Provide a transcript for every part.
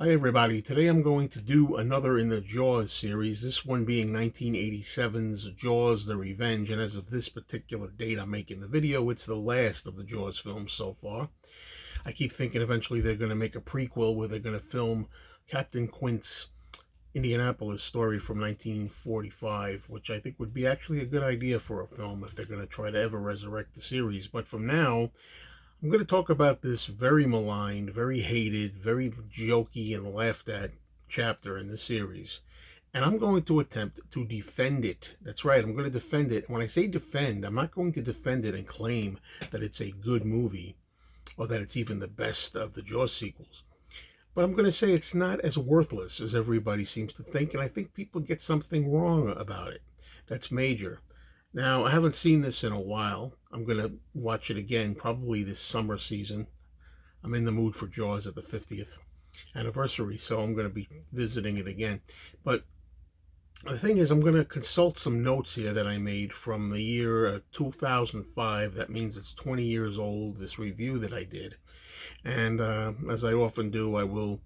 Hi everybody, today I'm going to do another in the Jaws series, this one being 1987's Jaws the Revenge, and as of this particular date I'm making the video, it's the last of the Jaws films so far. I keep thinking eventually they're going to make a prequel where they're going to film Captain Quint's Indianapolis story from 1945, which I think would be actually a good idea for a film if they're going to try to ever resurrect the series. But from now, I'm going to talk about this very maligned, very hated, very jokey and laughed at chapter in the series. And I'm going to attempt to defend it. That's right, I'm going to defend it. When I say defend, I'm not going to defend it and claim that it's a good movie or that it's even the best of the Jaws sequels. But I'm going to say it's not as worthless as everybody seems to think, and I think people get something wrong about it. That's major. Now, I haven't seen this in a while. I'm going to watch it again, probably this summer season. I'm in the mood for Jaws at the 50th anniversary, so I'm going to be visiting it again. But the thing is, I'm going to consult some notes here that I made from the year 2005. That means it's 20 years old, this review that I did. And as I often do, I will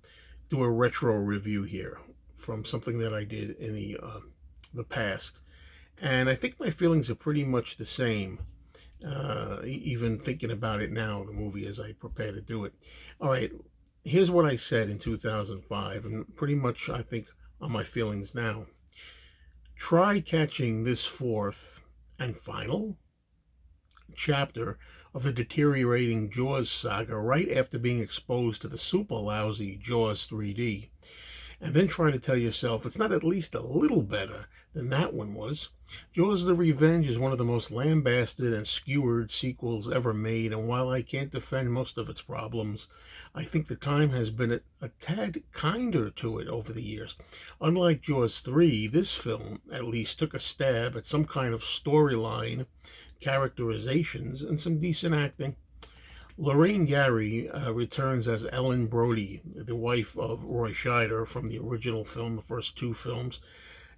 do a retro review here from something that I did in the past. And I think my feelings are pretty much the same, even thinking about it now, the movie, as I prepare to do it. All right, here's what I said in 2005, and pretty much I think on my feelings now. Try catching this fourth and final chapter of the deteriorating Jaws saga right after being exposed to the super lousy Jaws 3D. And then try to tell yourself it's not at least a little better than that one was. Jaws the Revenge is one of the most lambasted and skewered sequels ever made, and while I can't defend most of its problems, I think the time has been a tad kinder to it over the years. Unlike Jaws 3, this film at least took a stab at some kind of storyline, characterizations, and some decent acting. Lorraine Gary returns as Ellen Brody, the wife of Roy Scheider from the original film, the first two films,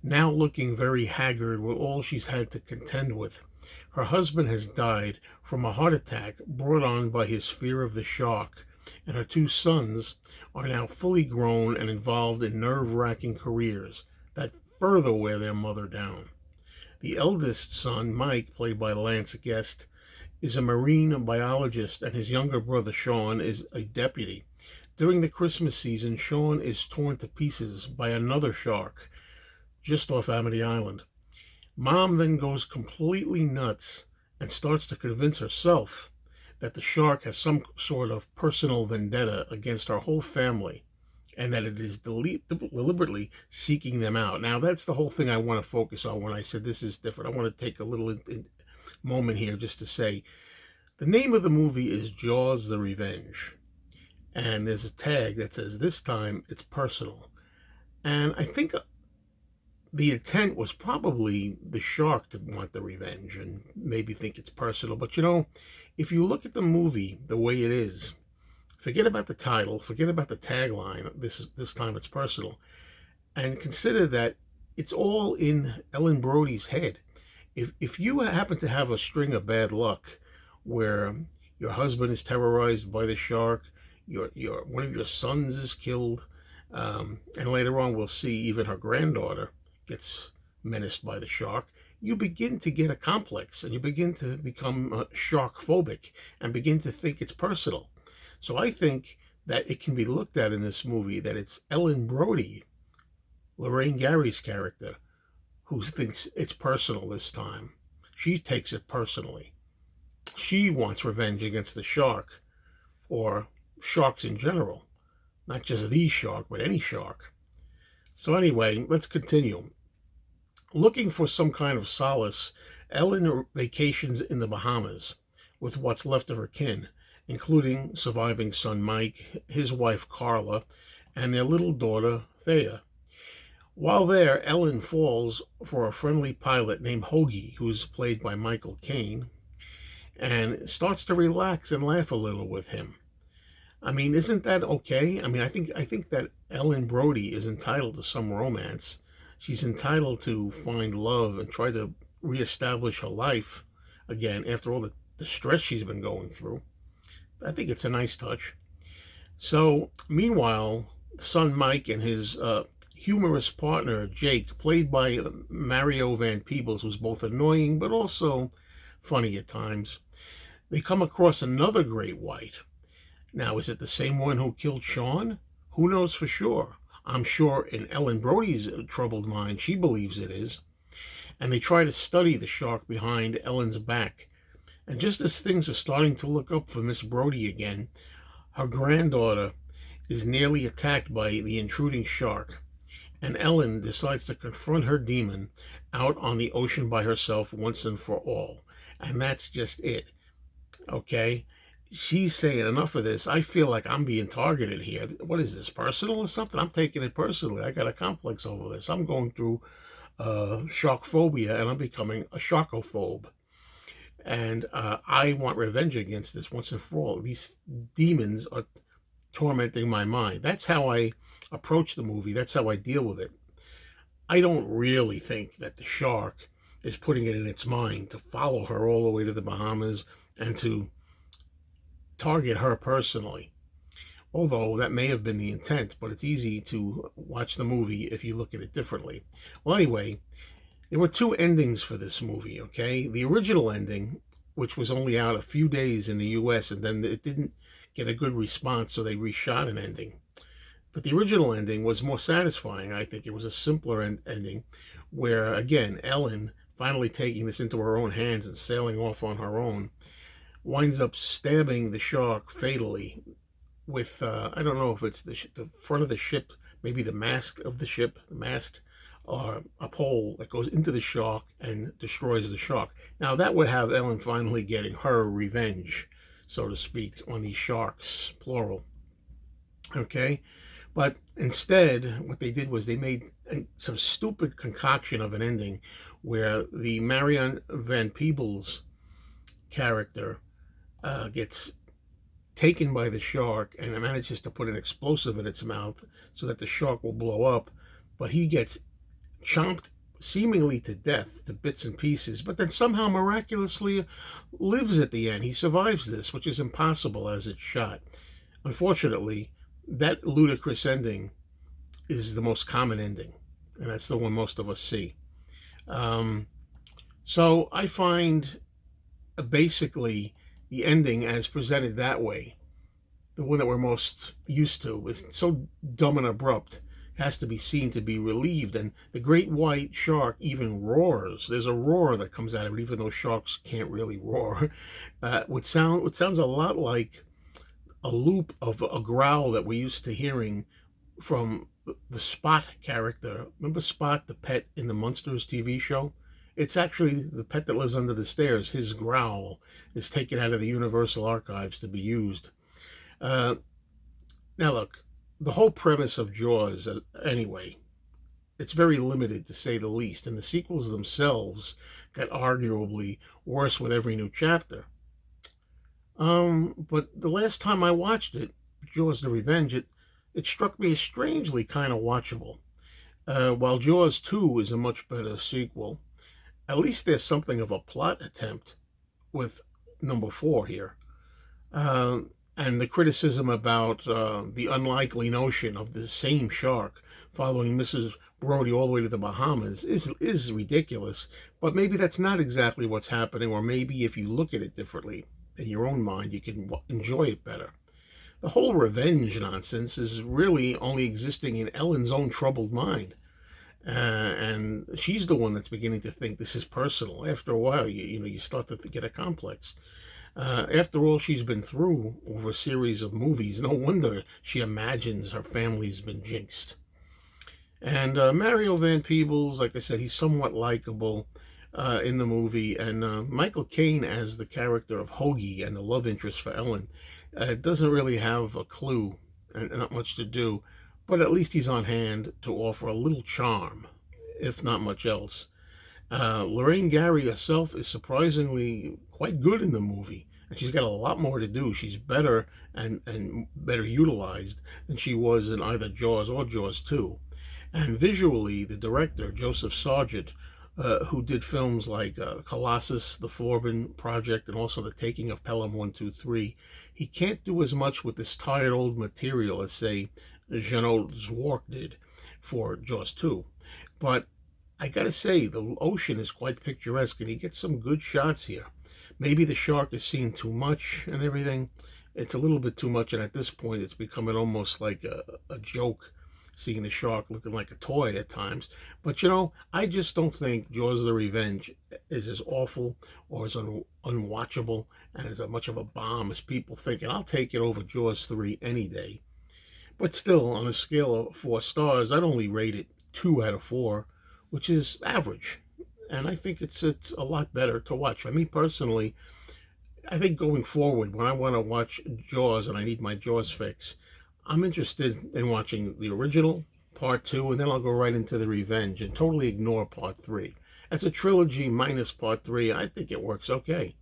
now looking very haggard with all she's had to contend with. Her husband has died from a heart attack brought on by his fear of the shark, and her two sons are now fully grown and involved in nerve-wracking careers that further wear their mother down. The eldest son, Mike, played by Lance Guest, is a marine biologist, and his younger brother Sean is a deputy. During the Christmas season, Sean is torn to pieces by another shark just off Amity Island. Mom then goes completely nuts and starts to convince herself that the shark has some sort of personal vendetta against our whole family and that it is deliberately seeking them out. Now, that's the whole thing I want to focus on when I said this is different. I want to take a little moment here just to say the name of the movie is Jaws the Revenge, and there's a tag that says this time it's personal, and I think the intent was probably the shark to want the revenge and maybe think it's personal. But if you look at the movie the way it is, forget about the title, forget about the tagline, this time it's personal, and consider that it's all in Ellen Brody's head. If you happen to have a string of bad luck where your husband is terrorized by the shark, one of your sons is killed, and later on we'll see even her granddaughter gets menaced by the shark, you begin to get a complex and you begin to become shark phobic and begin to think it's personal. So I think that it can be looked at in this movie that it's Ellen Brody, Lorraine Gary's character, who thinks it's personal this time. She takes it personally. She wants revenge against the shark, or sharks in general. Not just the shark, but any shark. So anyway, let's continue. Looking for some kind of solace, Ellen vacations in the Bahamas with what's left of her kin, including surviving son Mike, his wife Carla, and their little daughter Thea. While there, Ellen falls for a friendly pilot named Hoagie, who's played by Michael Caine, and starts to relax and laugh a little with him. I mean, isn't that okay? I mean, I think that Ellen Brody is entitled to some romance. She's entitled to find love and try to reestablish her life again after all the stress she's been going through. I think it's a nice touch. So, meanwhile, son Mike and his humorous partner Jake, played by Mario Van Peebles, who's both annoying but also funny at times. They come across another great white. Now, is it the same one who killed Sean? Who knows for sure? I'm sure in Ellen Brody's troubled mind, she believes it is. And they try to study the shark behind Ellen's back. And just as things are starting to look up for Miss Brody again, her granddaughter is nearly attacked by the intruding shark. And Ellen decides to confront her demon out on the ocean by herself once and for all. And that's just it. Okay? She's saying, enough of this. I feel like I'm being targeted here. What is this, personal or something? I'm taking it personally. I got a complex over this. I'm going through shark phobia and I'm becoming a sharkophobe. And I want revenge against this once and for all. These demons are tormenting my mind. That's how I approach the movie. That's how I deal with it. I don't really think that the shark is putting it in its mind to follow her all the way to the Bahamas and to target her personally. Although that may have been the intent, but it's easy to watch the movie if you look at it differently. Well, anyway, there were two endings for this movie, okay? The original ending, which was only out a few days in the US, and then it didn't get a good response, so they reshot an ending. But the original ending was more satisfying, I think. It was a simpler ending where, again, Ellen, finally taking this into her own hands and sailing off on her own, winds up stabbing the shark fatally with, I don't know if it's the front of the ship, maybe the mast of the ship, or a pole that goes into the shark and destroys the shark. Now, that would have Ellen finally getting her revenge, so to speak, on these sharks, plural. Okay? But instead, what they did was they made some stupid concoction of an ending where the Marion Van Peebles character gets taken by the shark and it manages to put an explosive in its mouth so that the shark will blow up, but he gets chomped seemingly to death, to bits and pieces, but then somehow miraculously lives at the end. He survives this, which is impossible as it's shot. Unfortunately, that ludicrous ending is the most common ending, and that's the one most of us see. So I find basically the ending as presented that way, the one that we're most used to, is so dumb and abrupt, has to be seen to be relieved. And the great white shark even roars. There's a roar that comes out of it, even though sharks can't really roar. What sounds a lot like a loop of a growl that we're used to hearing from the Spot character. Remember Spot, the pet in the Munsters TV show? It's actually the pet that lives under the stairs. His growl is taken out of the Universal Archives to be used. Now look, the whole premise of Jaws, anyway, it's very limited to say the least, and the sequels themselves got arguably worse with every new chapter. But the last time I watched it, Jaws: The Revenge, it struck me as strangely kind of watchable. While Jaws 2 is a much better sequel, at least there's something of a plot attempt with number 4 here. And the criticism about the unlikely notion of the same shark following Mrs. Brody all the way to the Bahamas is ridiculous. But maybe that's not exactly what's happening, or maybe if you look at it differently in your own mind, you can enjoy it better. The whole revenge nonsense is really only existing in Ellen's own troubled mind. And she's the one that's beginning to think this is personal. After a while, you start to get a complex. After all she's been through over a series of movies, no wonder she imagines her family's been jinxed. And Mario Van Peebles, like I said, he's somewhat likable in the movie. And Michael Caine as the character of Hoagie and the love interest for Ellen doesn't really have a clue and not much to do. But at least he's on hand to offer a little charm, if not much else. Lorraine Gary herself is surprisingly quite good in the movie, and she's got a lot more to do. She's better and better utilized than she was in either Jaws or Jaws 2. And visually, the director, Joseph Sargent, who did films like Colossus, The Forbin Project, and also The Taking of Pelham 1, 2, 3, he can't do as much with this tired old material as, say, Jeannot Zwark did for Jaws 2. But I gotta say, the ocean is quite picturesque, and he gets some good shots here. Maybe the shark is seen too much and everything. It's a little bit too much, and at this point, it's becoming almost like a joke, seeing the shark looking like a toy at times. But I just don't think Jaws of the Revenge is as awful or as unwatchable and as much of a bomb as people think. And I'll take it over Jaws 3 any day. But still, on a scale of 4 stars, I'd only rate it 2 out of 4, which is average. And I think it's a lot better to watch. For me personally, I think going forward, when I want to watch Jaws and I need my Jaws fix, I'm interested in watching the original, part two, and then I'll go right into the Revenge and totally ignore part three. As a trilogy minus part three, I think it works okay.